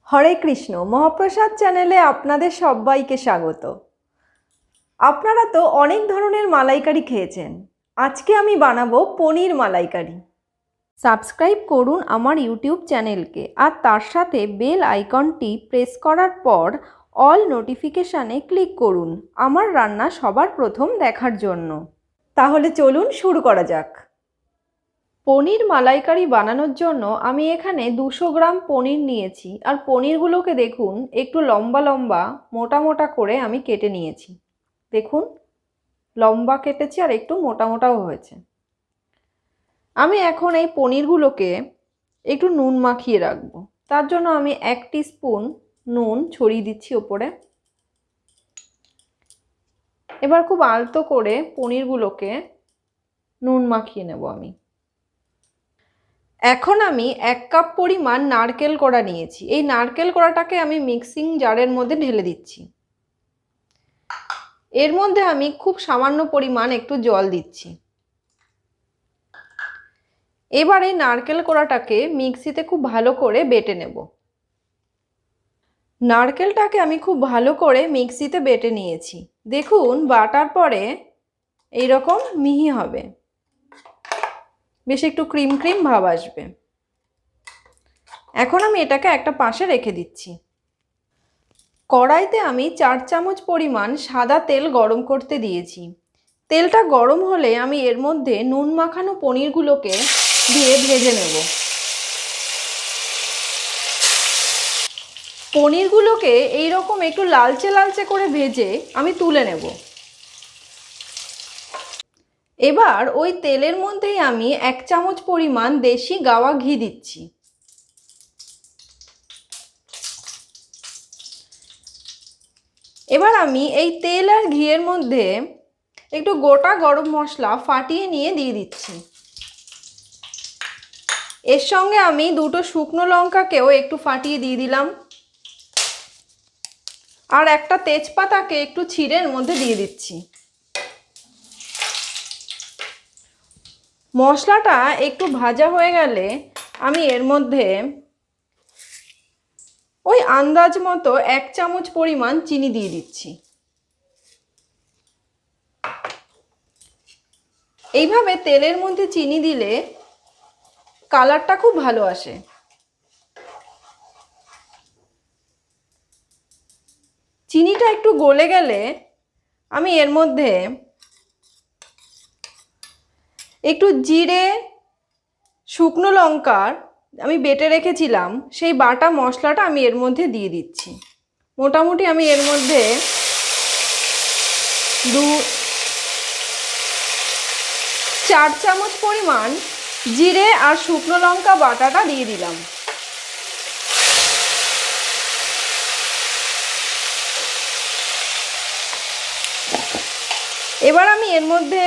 হরে কৃষ্ণ মহাপ্রসাদ চ্যানেলে আপনাদের সবাইকে স্বাগত। আপনারা তো অনেক ধরনের মালাইকারি খেয়েছেন। আজকে আমি বানাবো পনির মালাইকারি। সাবস্ক্রাইব করুন আমার ইউটিউব চ্যানেলকে আর তার সাথে বেল আইকনটি প্রেস করার পর অল নোটিফিকেশানে ক্লিক করুন আমার রান্না সবার প্রথম দেখার জন্য। তাহলে চলুন শুরু করা যাক। পনির মালাইকারি বানানোর জন্য আমি এখানে 200 গ্রাম পনির নিয়েছি আর পনিরগুলোকে দেখুন একটু লম্বা লম্বা মোটা মোটা করে আমি কেটে নিয়েছি। দেখুন লম্বা কেটেছি আর একটু মোটা মোটাও হয়েছে। আমি এখন এই পনিরগুলোকে একটু নুন মাখিয়ে রাখবো। তার জন্য আমি 1 টিস্পুন নুন ছড়িয়ে দিচ্ছি ওপরে। এবার খুব আলতো করে পনিরগুলোকে নুন মাখিয়ে নেব আমি। এখন আমি 1 কাপ পরিমাণ নারকেল কোড়া নিয়েছি। এই নারকেল কোড়াটাকে আমি মিক্সিং জারের মধ্যে ঢেলে দিচ্ছি। এর মধ্যে আমি খুব সামান্য পরিমাণ একটু জল দিচ্ছি। এবার এই নারকেল কোড়াটাকে মিক্সিতে খুব ভালো করে বেটে নেব। নারকেলটাকে আমি খুব ভালো করে মিক্সিতে বেটে নিয়েছি। দেখুন বাটার পরে এইরকম মিহি হবে, বেশ একটু ক্রিম ক্রিম ভাব আসবে। এখন আমি এটাকে একটা পাশে রেখে দিচ্ছি। কড়াইতে আমি 4 চামচ পরিমাণ সাদা তেল গরম করতে দিয়েছি। তেলটা গরম হলে আমি এর মধ্যে নুন মাখানো পনিরগুলোকে দিয়ে ভেজে নেব। পনিরগুলোকে এইরকম একটু লালচে লালচে করে ভেজে আমি তুলে নেব। এবার ওই তেলের মধ্যেই আমি 1 চামচ পরিমাণ দেশি গাওয়া ঘি দিচ্ছি। এবার আমি এই তেল আর ঘিয়ের মধ্যে একটু গোটা গরম মশলা ফাটিয়ে নিয়ে দিয়ে দিচ্ছি। এর সঙ্গে আমি 2টো শুকনো লঙ্কাকেও একটু ফাটিয়ে দিয়ে দিলাম আর একটা তেজপাতাকে একটু ছিঁড়ে এর মধ্যে দিয়ে দিচ্ছি। মশলাটা একটু ভাজা হয়ে গেলে আমি এর মধ্যে ওই আন্দাজ মতো 1 চামচ পরিমাণ চিনি দিয়ে দিচ্ছি। এইভাবে তেলের মধ্যে চিনি দিলে কালারটা খুব ভালো আসে। চিনিটা একটু গলে গেলে আমি এর মধ্যে একটু জিরে, শুকনো লঙ্কার আমি বেটে রেখেছিলাম সেই বাটা মশলাটা আমি এর মধ্যে দিয়ে দিচ্ছি। মোটামুটি আমি এর মধ্যে 4 চামচ পরিমাণ জিরে আর শুকনো লঙ্কা বাটাটা দিয়ে দিলাম। এবার আমি এর মধ্যে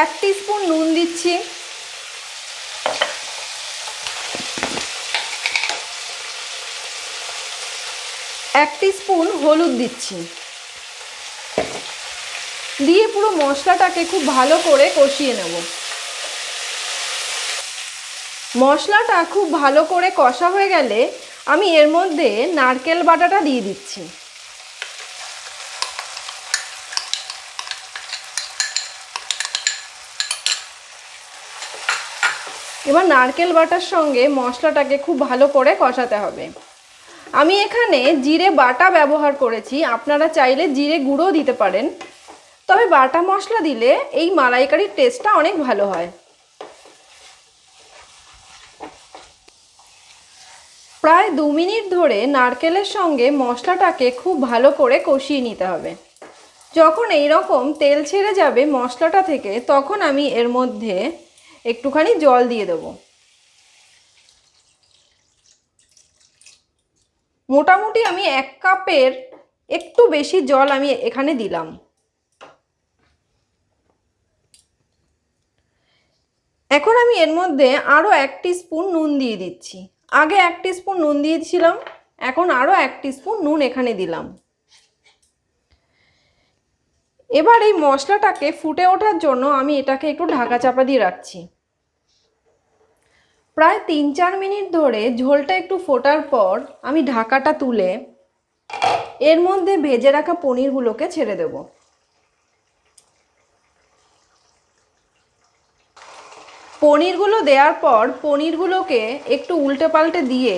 1 টিস্পুন নুন দিচ্ছি। এক টিস্পুন হলুদ দিচ্ছি। দিয়ে পুরো মশলাটাকে খুব ভালো করে কষিয়ে নেব। মশলাটা খুব ভালো করে কষা হয়ে গেলে আমি এর মধ্যে নারকেল বাটাটা দিয়ে দিচ্ছি। এবার নারকেল বাটার সঙ্গে মশলাটাকে খুব ভালো করে কষাতে হবে। আমি এখানে জিরে বাটা ব্যবহার করেছি, আপনারা চাইলে জিরে গুঁড়ো দিতে পারেন, তবে বাটা মশলা দিলে এই মালাইকারির টেস্টটা অনেক ভালো হয়। প্রায় 2 মিনিট ধরে নারকেলের সঙ্গে মশলাটাকে খুব ভালো করে কষিয়ে নিতে হবে। যখন এই রকম তেল ছেড়ে যাবে মশলাটা থেকে তখন আমি এর মধ্যে একটুখানি জল দিয়ে দেব। মোটামুটি আমি 1 কাপের একটু বেশি জল আমি এখানে দিলাম। এখন আমি এর মধ্যে আরও 1 টিস্পুন নুন দিয়ে দিচ্ছি। আগে 1 টিস্পুন নুন দিয়েছিলাম, এখন আরও 1 টিস্পুন নুন এখানে দিলাম। এবার এই মশলাটাকে ফুটে ওঠার জন্য আমি এটাকে একটু ঢাকা চাপা দিয়ে রাখছি। প্রায় 3-4 মিনিট ধরে ঝোলটা একটু ফোটার পর আমি ঢাকাটা তুলে এর মধ্যে ভেজে রাখা পনিরগুলোকে ছেড়ে দেব। পনিরগুলো দেওয়ার পর পনিরগুলোকে একটু উল্টে পাল্টে দিয়ে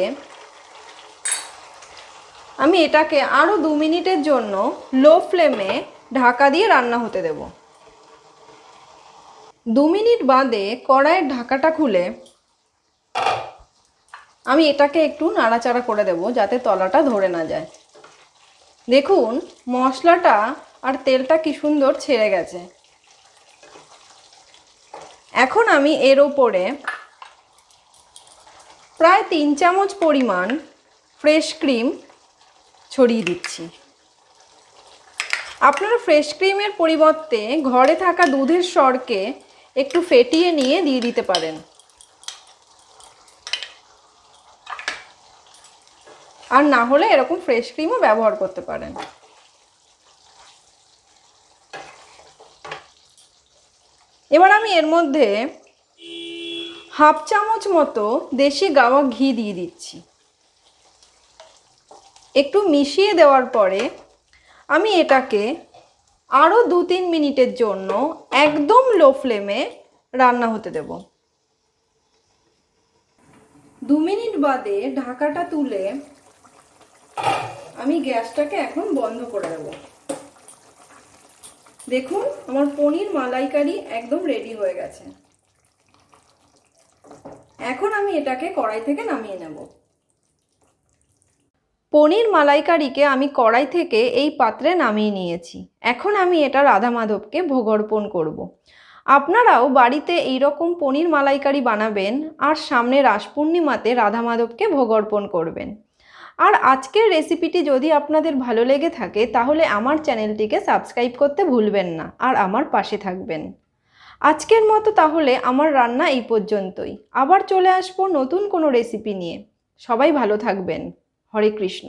আমি এটাকে আরও 2 মিনিটের জন্য লো ফ্লেমে ঢাকা দিয়ে রান্না হতে দেব। 2 মিনিট বাদে কড়াইয়ের ঢাকাটা খুলে আমি এটাকে একটু নাড়াচাড়া করে দেব যাতে তলাটা ধরে না যায়। দেখুন মশলাটা আর তেলটা কি সুন্দর ছেড়ে গেছে। এখন আমি এর ওপরে প্রায় 3 চামচ পরিমাণ ফ্রেশ ক্রিম ছড়িয়ে দিচ্ছি। আপনারা ফ্রেশ ক্রিমের পরিবর্তে ঘরে থাকা দুধের সরকে একটু ফেটিয়ে নিয়ে দিয়ে দিতে পারেন। আর না হলে এরকম ফ্রেশ ক্রিমও ব্যবহার করতে পারেন। এবার আমি এর মধ্যে হাফ চামচ মতো দেশি গাওয়া ঘি দিয়ে দিচ্ছি। একটু মিশিয়ে দেওয়ার পরে আমি এটাকে আরও 2-3 মিনিটের জন্য একদম লো ফ্লেমে রান্না হতে দেব। 2 মিনিট বাদে ঢাকাটা তুলে আমি গ্যাসটাকে এখন বন্ধ করে দেব। দেখুন আমার পনির মালাইকারি একদম রেডি হয়ে গেছে। এখন আমি এটাকে কড়াই থেকে নামিয়ে নেব। পনির মালাইকারিকে আমি কড়াই থেকে এই পাত্রে নামিয়ে নিয়েছি। এখন আমি এটা রাধা মাধবকে ভোগ অর্পণ করব। আপনারাও বাড়িতে এইরকম পনির মালাইকারি বানাবেন আর সামনে রাস পূর্ণিমাতে রাধা মাধবকে ভোগ অর্পণ করবেন। আর আজকের রেসিপিটি যদি আপনাদের ভালো লেগে থাকে তাহলে আমার চ্যানেলটিকে সাবস্ক্রাইব করতে ভুলবেন না আর আমার পাশে থাকবেন। আজকের মতো তাহলে আমার রান্না এই পর্যন্তই। আবার চলে আসবো নতুন কোনো রেসিপি নিয়ে। সবাই ভালো থাকবেন। হরে কৃষ্ণ।